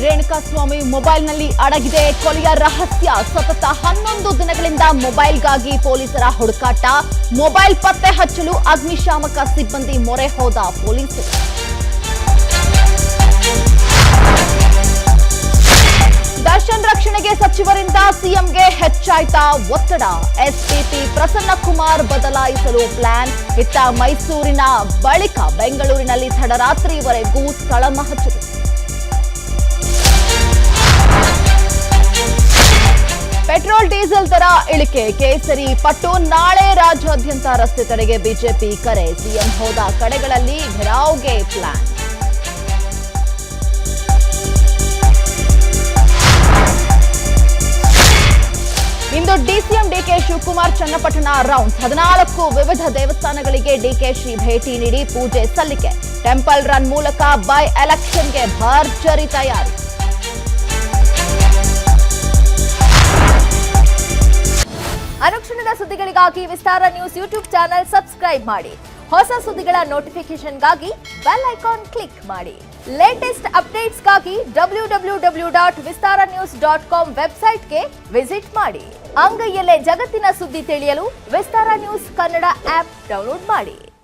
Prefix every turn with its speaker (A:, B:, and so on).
A: ರೇಣುಕಾಸ್ವಾಮಿ ಮೊಬೈಲ್ನಲ್ಲಿ ಅಡಗಿದೆ ಕೊಲೆಯ ರಹಸ್ಯ. ಸತತ 11 ದಿನಗಳಿಂದ ಮೊಬೈಲ್ಗಾಗಿ ಪೊಲೀಸರ ಹುಡುಕಾಟ. ಮೊಬೈಲ್ ಪತ್ತೆ ಹಚ್ಚಲು ಅಗ್ನಿಶಾಮಕ ಸಿಬ್ಬಂದಿ ಮೊರೆ ಹೋದ ಪೊಲೀಸರು. ದರ್ಶನ್ ರಕ್ಷಣೆಗೆ ಸಚಿವರಿಂದ ಸಿಎಂಗೆ ಹೆಚ್ಚಾಯ್ತಾ ಒತ್ತಡ. ಎಸ್ಪಿಪಿ ಪ್ರಸನ್ನಕುಮಾರ್ ಬದಲಾಯಿಸಲು ಪ್ಲಾನ್. ಇತ್ತ ಮೈಸೂರಿನ ಬಳಿಕ ಬೆಂಗಳೂರಿನಲ್ಲಿ ತಡರಾತ್ರಿವರೆಗೂ ಸ್ಥಳ ಮಹಜರು. ಪೆಟ್ರೋಲ್ ಡೀಸೆಲ್ ದರ ಇಳಿಕೆ. ಕೇಸರಿ ಪಟ್ಟು. ನಾಳೆ ರಾಜ್ಯಾದ್ಯಂತ ರಸ್ತೆ ತಡೆಗೆ ಬಿಜೆಪಿ ಕರೆ. ಸಿಎಂ ಹೋದ ಕಡೆಗಳಲ್ಲಿ ಘೆರಾವ್ಗೆ ಪ್ಲಾನ್. ಇಂದು DCM D K Shivakumar Channapatna rounds. 14 ವಿವಿಧ ದೇವಸ್ಥಾನಗಳಿಗೆ ಡಿಕೆಶಿ ಭೇಟಿ ನೀಡಿ ಪೂಜೆ ಸಲ್ಲಿಕೆ. ಟೆಂಪಲ್ ರನ್ ಮೂಲಕ ಬೈ ಎಲೆಕ್ಷನ್ಗೆ ಭರ್ಜರಿ ತಯಾರಿ.
B: ಅನುಕ್ಷಣದ ಸುದ್ದಿಗಳಿಗಾಗಿ ವಿಸ್ತಾರ ನ್ಯೂಸ್ ಯೂಟ್ಯೂಬ್ ಚಾನೆಲ್ ಸಬ್ಸ್ಕ್ರೈಬ್ ಮಾಡಿ. ಹೊಸ ಸುದ್ದಿಗಳ ನೋಟಿಫಿಕೇಶನ್ಗಾಗಿ ಬೆಲ್ ಐಕಾನ್ ಕ್ಲಿಕ್ ಮಾಡಿ. ಲೇಟೆಸ್ಟ್ ಅಪ್ಡೇಟ್ಸ್ಗಾಗಿ www.vistaranews.com ವೆಬ್ಸೈಟ್ಗೆ ವಿಸಿಟ್ ಮಾಡಿ. ಅಂಗೈಯಲ್ಲೇ ಜಗತ್ತಿನ ಸುದ್ದಿ ತಿಳಿಯಲು ವಿಸ್ತಾರ ನ್ಯೂಸ್ ಕನ್ನಡ ಆಪ್ ಡೌನ್ಲೋಡ್ ಮಾಡಿ.